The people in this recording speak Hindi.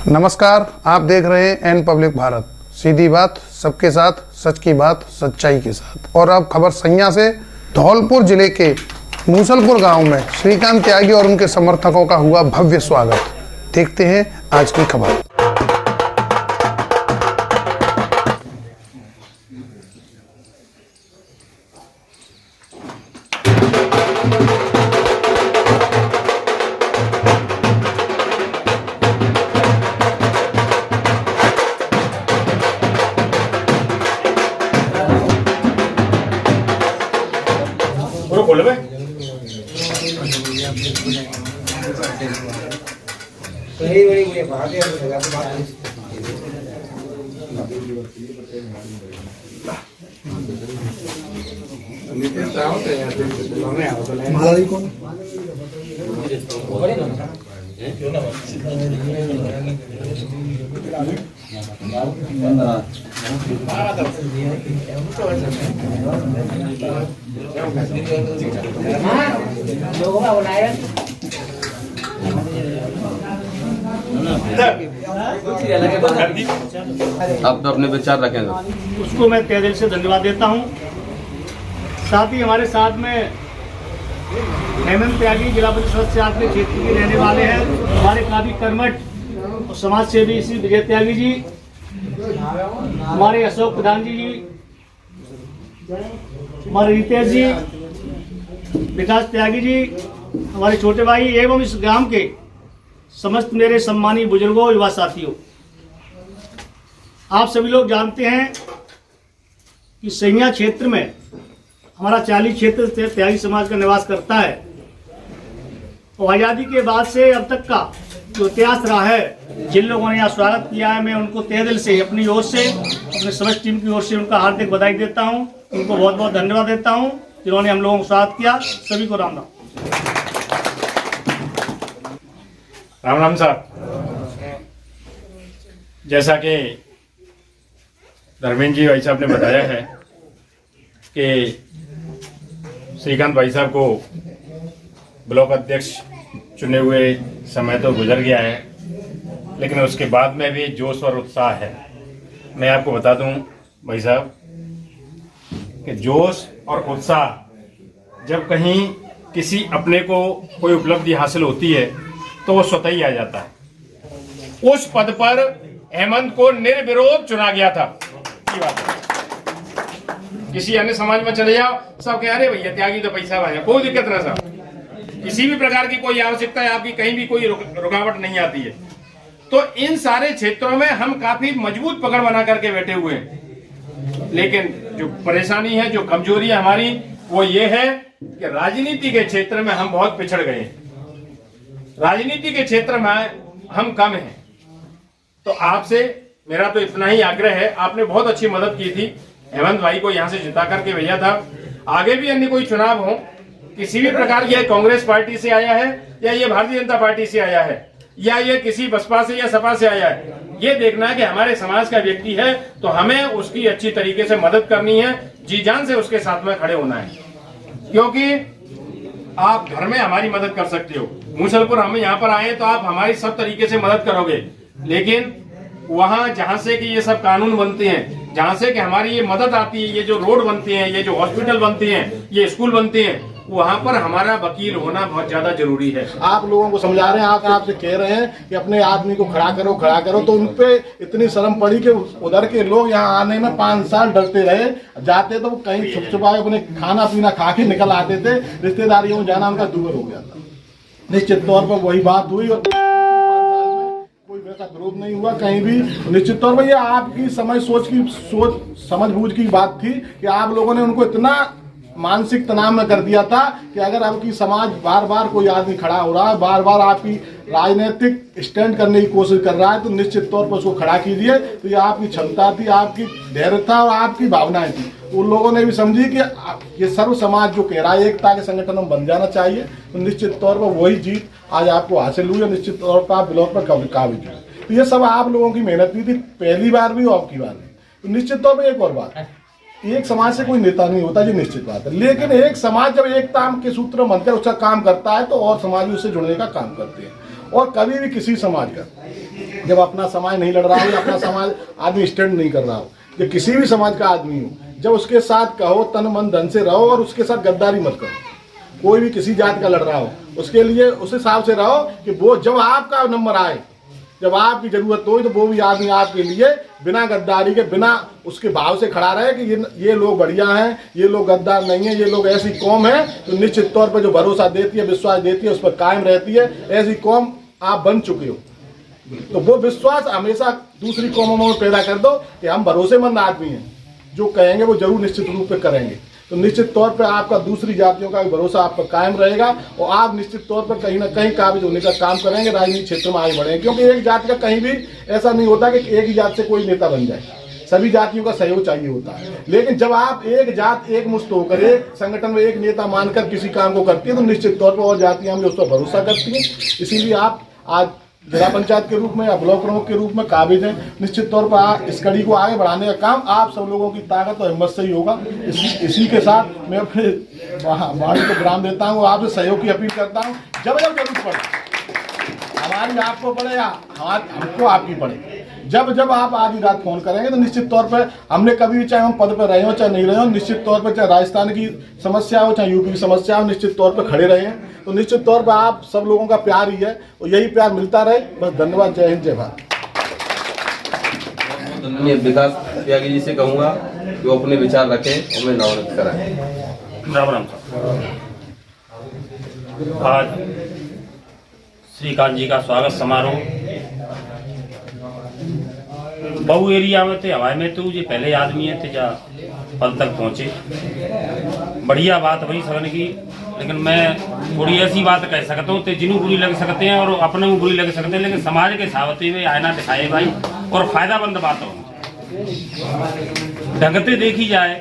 नमस्कार, आप देख रहे हैं एन पब्लिक भारत। सीधी बात सबके साथ, सच की बात सच्चाई के साथ। और अब खबर सैया से। धौलपुर जिले के मूसलपुर गांव में श्रीकांत त्यागी और उनके समर्थकों का हुआ भव्य स्वागत। देखते हैं आज की खबर। बोलो भाई। आप तो अपने विचार रखेंगे, उसको मैं तहे दिल से धन्यवाद देता हूं। साथ ही हमारे साथ में हेमंत त्यागी जिला परिषद से आपके क्षेत्र के रहने वाले हैं, हमारे काफी कर्मठ और समाज सेवी श्री विजय त्यागी जी, हमारे अशोक प्रधान जी, हमारे रितेश जी, विकास त्यागी जी, हमारे छोटे भाई एवं इस ग्राम के समस्त मेरे सम्मानी बुजुर्गों, युवा साथियों। आप सभी लोग जानते हैं कि सैया क्षेत्र में हमारा 40 क्षेत्र से त्यागी समाज का निवास करता है। और आज़ादी के बाद से अब तक का जो इतिहास रहा है, जिन लोगों ने यहाँ स्वागत किया है, मैं उनको तहे दिल से अपनी ओर से, अपने समस्त टीम की ओर से उनका हार्दिक बधाई देता हूँ। उनको बहुत बहुत धन्यवाद देता हूँ जिन्होंने हम लोगों को स्वागत किया। सभी को राम राम। राम राम साहब। जैसा कि धर्मेंद्र जी भाई साहब ने बताया है कि श्रीकांत भाई साहब को ब्लॉक अध्यक्ष चुने हुए समय तो गुजर गया है, लेकिन उसके बाद में भी जोश और उत्साह है। मैं आपको बता दूं भाई साहब कि जोश और उत्साह जब कहीं किसी अपने को कोई उपलब्धि हासिल होती है तो वो स्वतः ही आ जाता है। उस पद पर हेमंत को निर्विरोध चुना गया था। की बात है। किसी अन्य समाज में चले जाओ, सब कह रहे भैया त्यागी तो पैसा भाई, कोई दिक्कत ना साहब, किसी भी प्रकार की कोई आवश्यकता है आपकी, कहीं भी कोई रुकावट नहीं आती है। तो इन सारे क्षेत्रों में हम काफी मजबूत पकड़ बना करके बैठे हुए हैं। लेकिन जो परेशानी है, जो कमजोरी है हमारी, वो ये है कि राजनीति के क्षेत्र में हम बहुत पिछड़ गए हैं। राजनीति के क्षेत्र में हम कम हैं। तो आपसे मेरा तो इतना ही आग्रह है, आपने बहुत अच्छी मदद की थी, हेमंत भाई को यहाँ से जिता करके भेजा था। आगे भी अन्य कोई चुनाव हो, किसी भी प्रकार ये कांग्रेस पार्टी से आया है या ये भारतीय जनता पार्टी से आया है या ये किसी बसपा से या सपा से आया है, ये देखना है कि हमारे समाज का व्यक्ति है तो हमें उसकी अच्छी तरीके से मदद करनी है, जी जान से उसके साथ में खड़े होना है। क्योंकि आप घर में हमारी मदद कर सकते हो, मूसलपुर हम यहाँ पर आए तो आप हमारी सब तरीके से मदद करोगे, लेकिन वहां जहां से कि ये सब कानून बनते हैं, जहां से कि हमारी ये मदद आती है, ये जो रोड बनते हैं, ये जो हॉस्पिटल बनते हैं, ये स्कूल बनते हैं, वहां पर हमारा वकील होना बहुत ज्यादा जरूरी है। आप लोगों को समझा रहे हैं, आपसे कह रहे हैं कि अपने आदमी को खड़ा करो, तो उन पे इतनी शर्म पड़ी कि उधर के लोग यहाँ आने में 5 साल डरते रहे। जाते तो कहीं छुप छुपा अपने खाना पीना खा के निकल आते थे, रिश्तेदारियों में जाना उनका दूर हो गया था। निश्चित तौर पर वही बात हुई और कोई वैसा विरोध नहीं हुआ कहीं भी। निश्चित तौर पर ये आपकी सोच समझ बूझ की बात थी कि आप लोगों ने उनको इतना मानसिक तनाव में कर दिया था कि अगर आपकी समाज बार बार कोई आदमी खड़ा हो रहा है, बार बार आपकी राजनीतिक स्टैंड करने की कोशिश कर रहा है, तो निश्चित तौर पर उसको खड़ा कीजिए। तो ये आपकी क्षमता थी, आपकी धैर्य था और आपकी भावनाएं थी। उन लोगों ने भी समझी कि ये सर्व समाज जो कह रहा है एकता के संगठन में बन जाना चाहिए, तो निश्चित तौर पर वही जीत आज आपको हासिल हुई है। निश्चित तौर पर आप ब्लॉक पर काबिज हुए। तो ये सब आप लोगों की मेहनत भी थी, पहली बार भी और आपकी बार भी। तो निश्चित तौर पर एक और बात, एक समाज से कोई नेता नहीं होता, ये निश्चित बात है, लेकिन एक समाज जब एकता के सूत्र में बनकर उसका काम करता है तो और समाज भी उससे जुड़ने का काम करते हैं। और कभी भी किसी समाज का जब अपना समाज नहीं लड़ रहा हो या अपना समाज आदमी स्टैंड नहीं कर रहा हो, या किसी भी समाज का आदमी हो, जब उसके साथ कहो तन मन धन से रहो और उसके साथ गद्दारी मत करो। कोई भी किसी जात का लड़ रहा हो उसके लिए उस हिसाब से रहो कि वो जब आपका नंबर आए, जब आपकी जरूरत हो, तो वो भी आदमी आपके लिए बिना गद्दारी के, बिना उसके भाव से खड़ा रहे कि ये लोग बढ़िया हैं, ये लोग गद्दार नहीं है, ये लोग ऐसी कौम है तो निश्चित तौर पर जो भरोसा देती है, विश्वास देती है, उस पर कायम रहती है। ऐसी कौम आप बन चुके हो, तो वो विश्वास हमेशा दूसरी कौमों में पैदा कर दो कि हम भरोसेमंद आदमी हैं, जो कहेंगे वो जरूर निश्चित रूप से करेंगे। तो निश्चित तौर पर आपका दूसरी जातियों का भी भरोसा आप पर कायम रहेगा और आप निश्चित तौर पर कहीं ना कहीं काबिज होने का काम करेंगे, राजनीतिक क्षेत्र में आगे बढ़ेंगे। क्योंकि एक जाति का कहीं भी ऐसा नहीं होता कि एक ही जात से कोई नेता बन जाए, सभी जातियों का सहयोग चाहिए होता है। लेकिन जब आप एक जात एक मुश्त होकर एक संगठन में एक नेता मानकर किसी काम को करती है, तो निश्चित तौर पर और जातियां भी उस पर भरोसा करती हैं। इसीलिए आप आज जिला पंचायत के रूप में या ब्लॉक प्रमुख के रूप में काबिज हैं। निश्चित तौर पर इस कड़ी को आगे बढ़ाने का काम आप सब लोगों की ताकत और हिम्मत से ही होगा। इसी के साथ मैं अपने वाणी को विराम देता हूँ, आपसे सहयोग की अपील करता हूँ। जब जब जरूरत पड़े, हमारी आपको पड़े या हमको आपकी पड़े, जब जब आप आधी रात फोन करेंगे तो निश्चित तौर पर हमने कभी भी, चाहे हम पद पर रहे हो चाहे नहीं रहे हो, निश्चित तौर पर चाहे राजस्थान की समस्या हो चाहे यूपी की समस्या हो, निश्चित तौर पर खड़े रहे हैं। तो निश्चित तौर पर आप सब लोगों का प्यार ही है और यही प्यार मिलता रहे। बस धन्यवाद। जय हिंद, जय भारत। मैं विकास त्यागी जी से कहूँगा कि वो अपने विचार रखें और मैं नवनीत कराएं। राम राम साहब। आज श्रीकांत जी का स्वागत समारोह बहु एरिया में थे, हवाई में तो ये पहले आदमी है थे जा पद तक पहुँचे। बढ़िया बात वही सगन की, लेकिन मैं थोड़ी ऐसी बात कह सकता हूँ तो जिन्हों बुरी लग सकते हैं और अपने को बुरी लग सकते हैं, लेकिन समाज के सावते हुए आईना दिखाए भाई और फायदामंद बात हो ढंगते देखी जाए